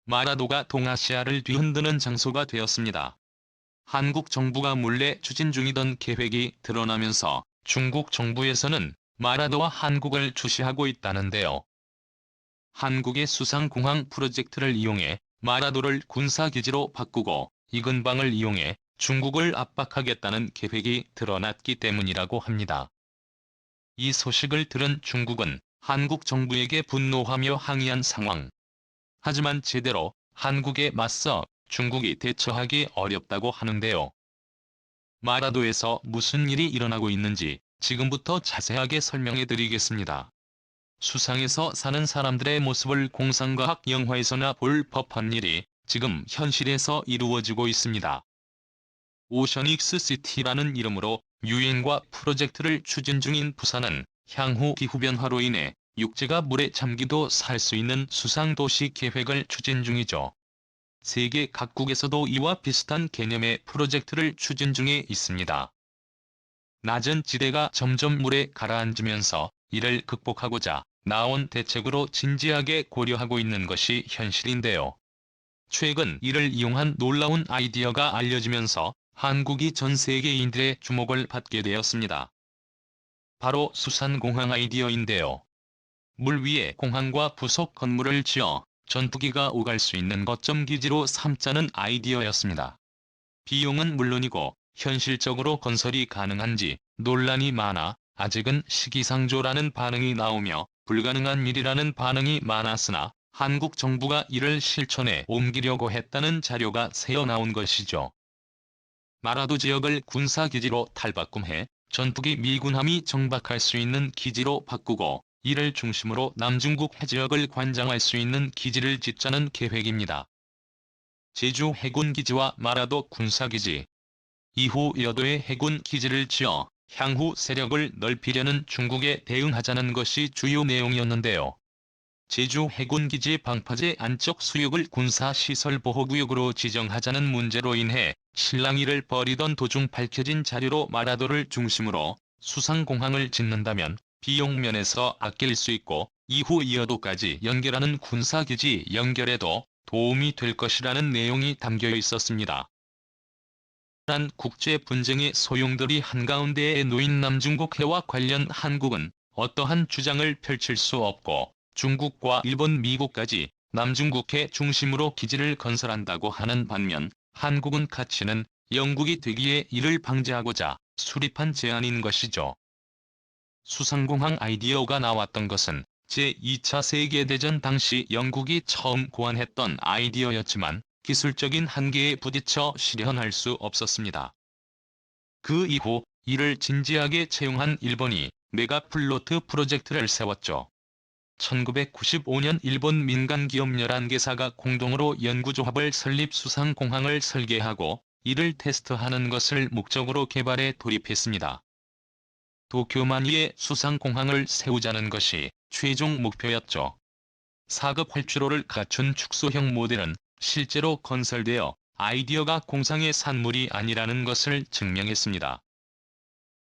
마라도가 동아시아를 뒤흔드는 장소가 되었습니다. 한국 정부가 몰래 추진 중이던 계획이 드러나면서 중국 정부에서는 마라도와 한국을 주시하고 있다는데요. 한국의 수상공항 프로젝트를 이용해 마라도를 군사기지로 바꾸고 이 근방을 이용해 중국을 압박하겠다는 계획이 드러났기 때문이라고 합니다. 이 소식을 들은 중국은 한국 정부에게 분노하며 항의한 상황. 하지만 제대로 한국에 맞서 중국이 대처하기 어렵다고 하는데요. 마라도에서 무슨 일이 일어나고 있는지 지금부터 자세하게 설명해 드리겠습니다. 수상에서 사는 사람들의 모습을 공상과학 영화에서나 볼 법한 일이 지금 현실에서 이루어지고 있습니다. 오션익스 시티라는 이름으로 유엔과 프로젝트를 추진 중인 부산은 향후 기후변화로 인해 육지가 물에 잠기도 살 수 있는 수상도시 계획을 추진 중이죠. 세계 각국에서도 이와 비슷한 개념의 프로젝트를 추진 중에 있습니다. 낮은 지대가 점점 물에 가라앉으면서 이를 극복하고자 나온 대책으로 진지하게 고려하고 있는 것이 현실인데요. 최근 이를 이용한 놀라운 아이디어가 알려지면서 한국이 전 세계인들의 주목을 받게 되었습니다. 바로 수산공항 아이디어인데요. 물 위에 공항과 부속 건물을 지어 전투기가 오갈 수 있는 거점 기지로 삼자는 아이디어였습니다. 비용은 물론이고 현실적으로 건설이 가능한지 논란이 많아 아직은 시기상조라는 반응이 나오며 불가능한 일이라는 반응이 많았으나 한국 정부가 이를 실천에 옮기려고 했다는 자료가 새어나온 것이죠. 마라도 지역을 군사기지로 탈바꿈해 전투기 미군함이 정박할 수 있는 기지로 바꾸고 이를 중심으로 남중국 해지역을 관장할 수 있는 기지를 짓자는 계획입니다. 제주 해군기지와 마라도 군사기지. 이후 여도의 해군 기지를 지어 향후 세력을 넓히려는 중국에 대응하자는 것이 주요 내용이었는데요. 제주 해군기지 방파제 안쪽 수역을 군사시설보호구역으로 지정하자는 문제로 인해 실랑이를 벌이던 도중 밝혀진 자료로 마라도를 중심으로 수상공항을 짓는다면 비용 면에서 아낄 수 있고 이후 여도까지 연결하는 군사기지 연결에도 도움이 될 것이라는 내용이 담겨 있었습니다. 한 국제 분쟁의 소용돌이 한가운데에 놓인 남중국 해와 관련 한국은 어떠한 주장을 펼칠 수 없고 중국과 일본, 미국까지 남중국해 중심으로 기지를 건설한다고 하는 반면 한국은 가치는 영국이 되기에 이를 방지하고자 수립한 제안인 것이죠. 수상공항 아이디어가 나왔던 것은 제2차 세계대전 당시 영국이 처음 고안했던 아이디어였지만 기술적인 한계에 부딪혀 실현할 수 없었습니다. 그 이후 이를 진지하게 채용한 일본이 메가플로트 프로젝트를 세웠죠. 1995년 일본 민간기업 11개사가 공동으로 연구조합을 설립 수상공항을 설계하고 이를 테스트하는 것을 목적으로 개발에 돌입했습니다. 도쿄만 위에 수상공항을 세우자는 것이 최종 목표였죠. 4급 활주로를 갖춘 축소형 모델은 실제로 건설되어 아이디어가 공상의 산물이 아니라는 것을 증명했습니다.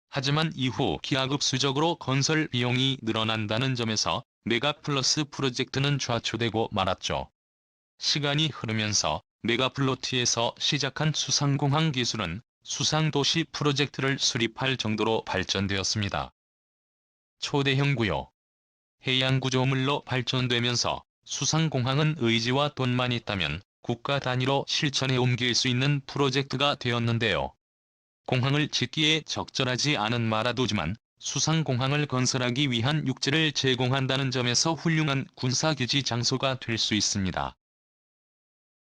하지만 이후 기하급수적으로 건설 비용이 늘어난다는 점에서 메가플러스 프로젝트는 좌초되고 말았죠. 시간이 흐르면서 메가플로트에서 시작한 수상공항 기술은 수상도시 프로젝트를 수립할 정도로 발전되었습니다. 초대형 구요. 해양구조물로 발전되면서 수상공항은 의지와 돈만 있다면 국가 단위로 실천에 옮길 수 있는 프로젝트가 되었는데요. 공항을 짓기에 적절하지 않은 마라도지만 수상공항을 건설하기 위한 육지를 제공한다는 점에서 훌륭한 군사기지 장소가 될 수 있습니다.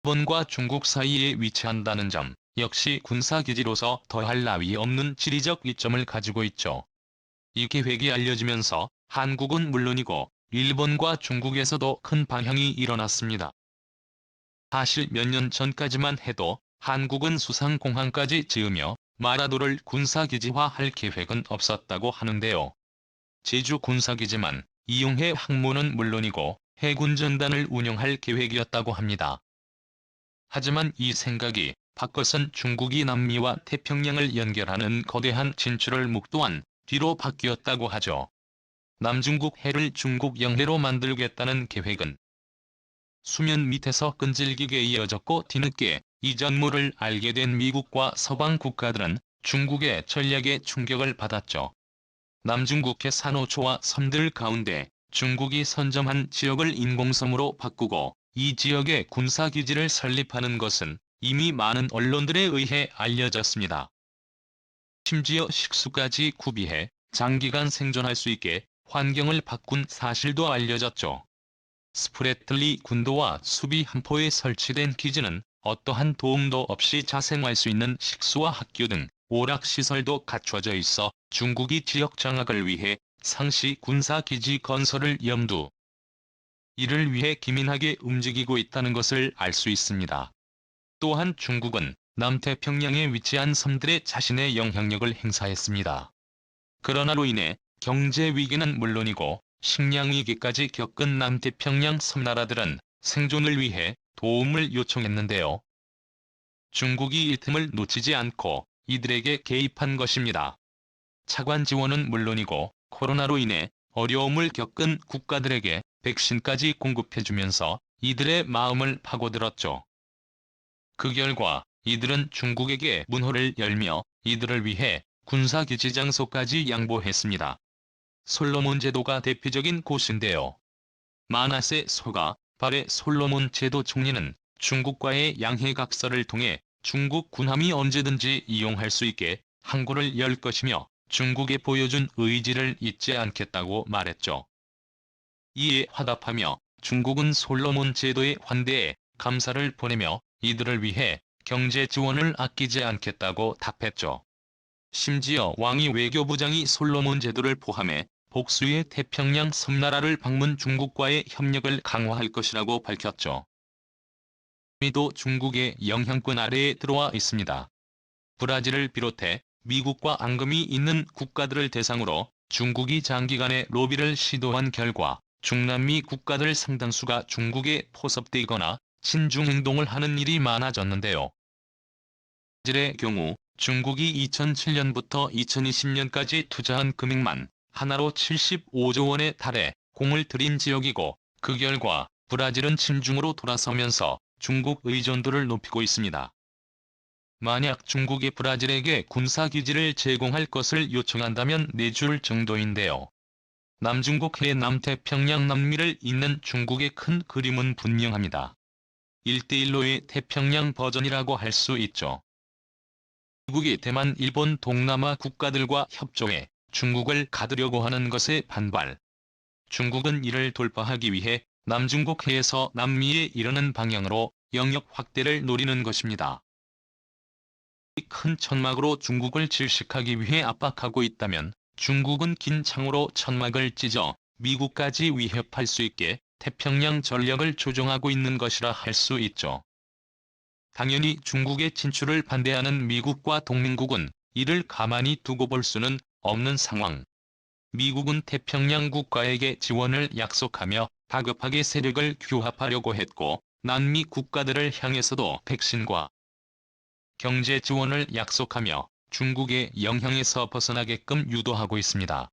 일본과 중국 사이에 위치한다는 점 역시 군사기지로서 더할 나위 없는 지리적 이점을 가지고 있죠. 이 계획이 알려지면서 한국은 물론이고 일본과 중국에서도 큰 반향이 일어났습니다. 사실 몇 년 전까지만 해도 한국은 수상공항까지 지으며 마라도를 군사기지화할 계획은 없었다고 하는데요. 제주 군사기지만 이용해 항모는 물론이고 해군전단을 운영할 계획이었다고 합니다. 하지만 이 생각이 바꿔선 중국이 남미와 태평양을 연결하는 거대한 진출을 목도한 뒤로 바뀌었다고 하죠. 남중국 해를 중국 영해로 만들겠다는 계획은 수면 밑에서 끈질기게 이어졌고 뒤늦게 이 전모를 알게 된 미국과 서방 국가들은 중국의 전략에 충격을 받았죠. 남중국해 산호초와 섬들 가운데 중국이 선점한 지역을 인공섬으로 바꾸고 이 지역에 군사기지를 설립하는 것은 이미 많은 언론들에 의해 알려졌습니다. 심지어 식수까지 구비해 장기간 생존할 수 있게 환경을 바꾼 사실도 알려졌죠. 스프래틀리 군도와 수비 한포에 설치된 기지는 어떠한 도움도 없이 자생할 수 있는 식수와 학교 등 오락시설도 갖춰져 있어 중국이 지역 장악을 위해 상시 군사기지 건설을 염두. 이를 위해 기민하게 움직이고 있다는 것을 알 수 있습니다. 또한 중국은 남태평양에 위치한 섬들에 자신의 영향력을 행사했습니다. 그러나로 인해 경제 위기는 물론이고 식량 위기까지 겪은 남태평양 섬나라들은 생존을 위해 도움을 요청했는데요. 중국이 이 틈을 놓치지 않고 이들에게 개입한 것입니다. 차관 지원은 물론이고 코로나로 인해 어려움을 겪은 국가들에게 백신까지 공급해주면서 이들의 마음을 파고들었죠. 그 결과 이들은 중국에게 문호를 열며 이들을 위해 군사기지 장소까지 양보했습니다. 솔로몬 제도가 대표적인 곳인데요. 마나세 소가 발해 솔로몬 제도 총리는 중국과의 양해각서를 통해 중국 군함이 언제든지 이용할 수 있게 항구를 열 것이며 중국에 보여준 의지를 잊지 않겠다고 말했죠. 이에 화답하며 중국은 솔로몬 제도에 환대해 감사를 보내며 이들을 위해 경제 지원을 아끼지 않겠다고 답했죠. 심지어 왕이 외교부장이 솔로몬 제도를 포함해 복수의 태평양 섬나라를 방문 중국과의 협력을 강화할 것이라고 밝혔죠. 미도 중국의 영향권 아래에 들어와 있습니다. 브라질을 비롯해 미국과 앙금이 있는 국가들을 대상으로 중국이 장기간의 로비를 시도한 결과 중남미 국가들 상당수가 중국에 포섭되거나 친중 행동을 하는 일이 많아졌는데요. 브라질의 경우 중국이 2007년부터 2020년까지 투자한 금액만 하나로 75조 원에 달해 공을 들인 지역이고 그 결과 브라질은 친중으로 돌아서면서 중국 의존도를 높이고 있습니다. 만약 중국이 브라질에게 군사기지를 제공할 것을 요청한다면 내줄 정도인데요. 남중국해의 남태평양 남미를 잇는 중국의 큰 그림은 분명합니다. 1대1로의 태평양 버전이라고 할 수 있죠. 미국이 대만, 일본, 동남아 국가들과 협조해 중국을 가두려고 하는 것에 반발. 중국은 이를 돌파하기 위해 남중국해에서 남미에 이르는 방향으로 영역 확대를 노리는 것입니다. 이 큰 천막으로 중국을 질식하기 위해 압박하고 있다면 중국은 긴 창으로 천막을 찢어 미국까지 위협할 수 있게 태평양 전력을 조정하고 있는 것이라 할 수 있죠. 당연히 중국의 진출을 반대하는 미국과 동맹국은 이를 가만히 두고 볼 수는 없는 상황. 미국은 태평양 국가에게 지원을 약속하며 다급하게 세력을 규합하려고 했고 남미 국가들을 향해서도 백신과 경제 지원을 약속하며 중국의 영향에서 벗어나게끔 유도하고 있습니다.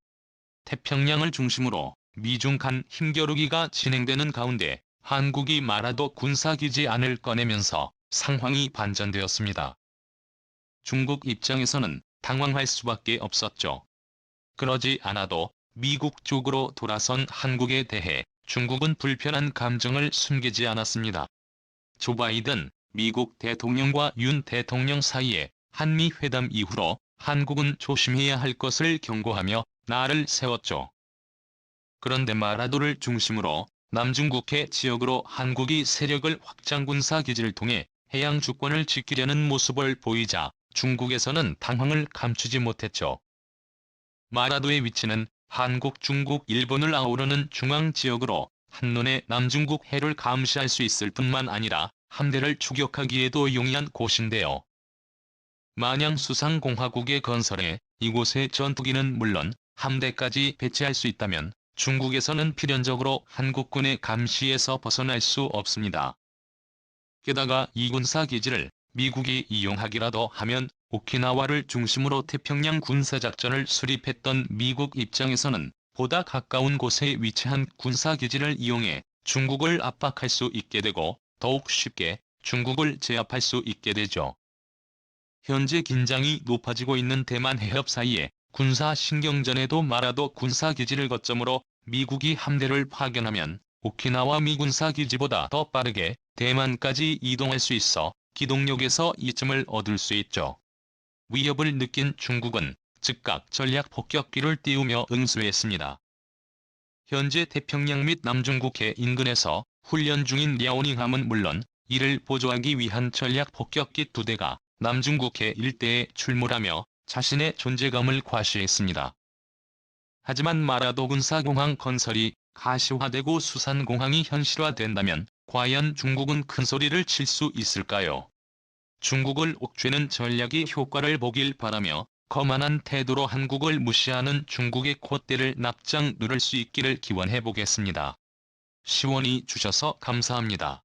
태평양을 중심으로 미중 간 힘겨루기가 진행되는 가운데 한국이 말아도 군사기지 안을 꺼내면서 상황이 반전되었습니다. 중국 입장에서는 당황할 수밖에 없었죠. 그러지 않아도 미국 쪽으로 돌아선 한국에 대해 중국은 불편한 감정을 숨기지 않았습니다. 조 바이든 미국 대통령과 윤 대통령 사이에 한미 회담 이후로 한국은 조심해야 할 것을 경고하며 날을 세웠죠. 그런데 마라도를 중심으로 남중국해 지역으로 한국이 세력을 확장 군사기지를 통해 해양 주권을 지키려는 모습을 보이자 중국에서는 당황을 감추지 못했죠. 마라도의 위치는 한국, 중국, 일본을 아우르는 중앙지역으로 한눈에 남중국 해를 감시할 수 있을 뿐만 아니라 함대를 추격하기에도 용이한 곳인데요. 만양 수상공화국의 건설에 이곳에 전투기는 물론 함대까지 배치할 수 있다면 중국에서는 필연적으로 한국군의 감시에서 벗어날 수 없습니다. 게다가 이 군사기지를 미국이 이용하기라도 하면 오키나와를 중심으로 태평양 군사작전을 수립했던 미국 입장에서는 보다 가까운 곳에 위치한 군사기지를 이용해 중국을 압박할 수 있게 되고 더욱 쉽게 중국을 제압할 수 있게 되죠. 현재 긴장이 높아지고 있는 대만 해협 사이에 군사 신경전에도 마라도 군사기지를 거점으로 미국이 함대를 파견하면 오키나와 미 군사기지보다 더 빠르게 대만까지 이동할 수 있어 기동력에서 이점을 얻을 수 있죠. 위협을 느낀 중국은 즉각 전략 폭격기를 띄우며 응수했습니다. 현재 태평양 및 남중국해 인근에서 훈련 중인 랴오닝함은 물론 이를 보조하기 위한 전략 폭격기 2대가 남중국해 일대에 출몰하며 자신의 존재감을 과시했습니다. 하지만 마라도 군사공항 건설이 가시화되고 수산공항이 현실화된다면 과연 중국은 큰 소리를 칠 수 있을까요? 중국을 옥죄는 전략이 효과를 보길 바라며 거만한 태도로 한국을 무시하는 중국의 콧대를 납작 누를 수 있기를 기원해 보겠습니다. 시원히 주셔서 감사합니다.